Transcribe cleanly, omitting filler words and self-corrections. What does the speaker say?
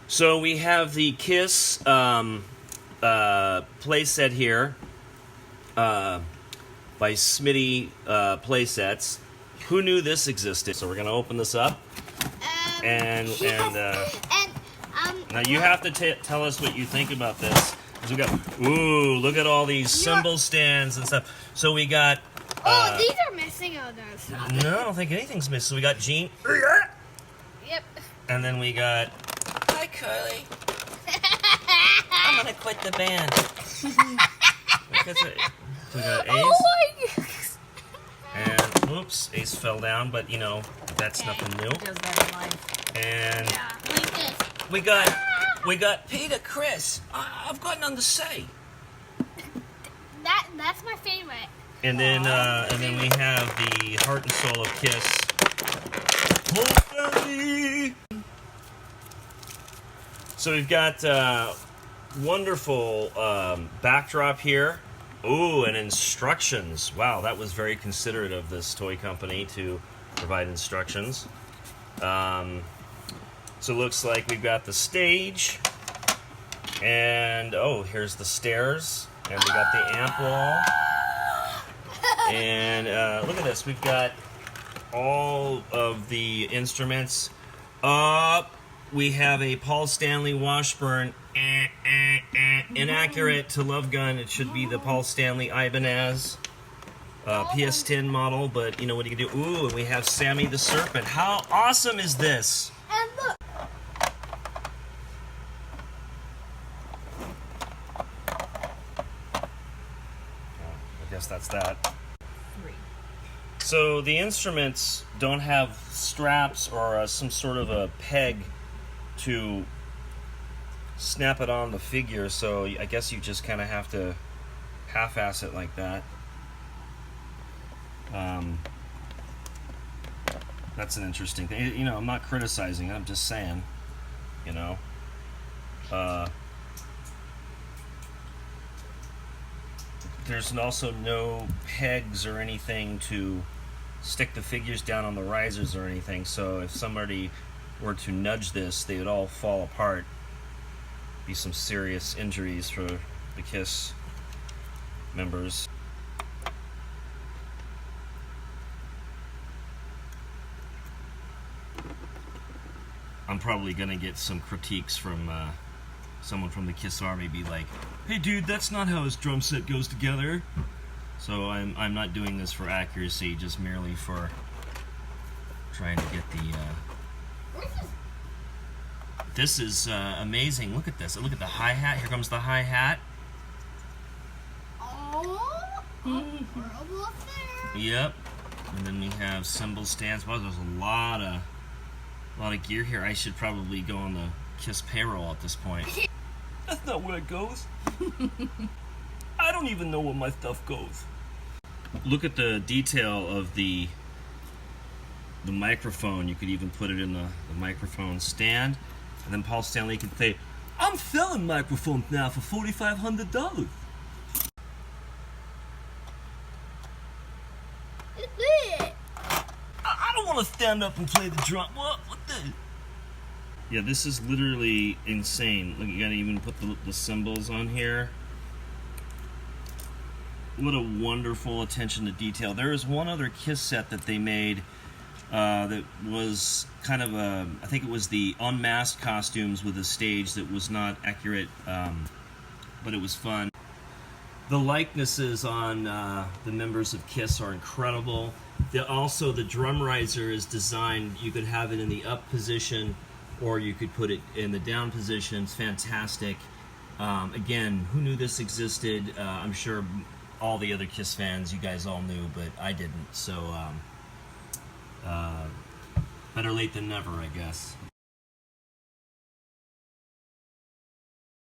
So we have the Kiss playset here by Smiti Playsets. Who knew this existed? So we're gonna open this up, and now you have to tell us what you think about this. We got look at all these cymbal stands and stuff. So we got. These are missing. Oh no, it's not. No, I don't think anything's missing. So we got Gene. Yep. And then we got. Hi, Curly. I'm gonna quit the band. We got Ace. Oh my goodness. And oops, Ace fell down, but you know that's nothing new. Does that in life. And Yeah, like this. we got Peter, Chris, I've got nothing to say. That's my favorite. and then we have the Heart and Soul of Kiss. So we've got wonderful backdrop here. Ooh, and instructions. Wow, that was very considerate of this toy company to provide instructions. So it looks like we've got the stage, and oh, here's the stairs, and we got the amp wall, and look at this. We've got all of the instruments. We have a Paul Stanley Washburn. Inaccurate to Love Gun. It should be the Paul Stanley Ibanez PS10 model, but you know what you can do. Ooh, and we have Sammy the Serpent. How awesome is this? And look. I guess that's that. 3. So the instruments don't have straps or some sort of a peg to snap it on the figure, so I guess you just kind of have to half-ass it like that. That's an interesting thing. You know, I'm not criticizing it, I'm just saying, you know. There's also no pegs or anything to stick the figures down on the risers or anything, so if somebody were to nudge this, they would all fall apart. Be some serious injuries for the Kiss members. I'm probably gonna get some critiques from someone from the Kiss Army, be like, "Hey, dude, that's not how his drum set goes together." So I'm not doing this for accuracy, just merely for trying to get the. This is amazing. Look at this. Look at the hi-hat. Here comes the hi-hat. Oh, horrible up there. Yep. And then we have cymbal stands. Wow, there's a lot of gear here. I should probably go on the Kiss payroll at this point. That's not where it goes. I don't even know where my stuff goes. Look at the detail of the microphone. You could even put it in the microphone stand. And then Paul Stanley can say, "I'm selling microphones now for $4,500. I don't want to stand up and play the drum. What the? Yeah, this is literally insane. Look, you gotta even put the cymbals on here. What a wonderful attention to detail. There is one other Kiss set that they made that was kind of I think it was the unmasked costumes with a stage that was not accurate, but it was fun. The likenesses on the members of Kiss are incredible. Also, the drum riser is designed, you could have it in the up position or you could put it in the down position. It's fantastic. Again, who knew this existed? I'm sure all the other Kiss fans, you guys all knew, but I didn't. So better late than never, I guess.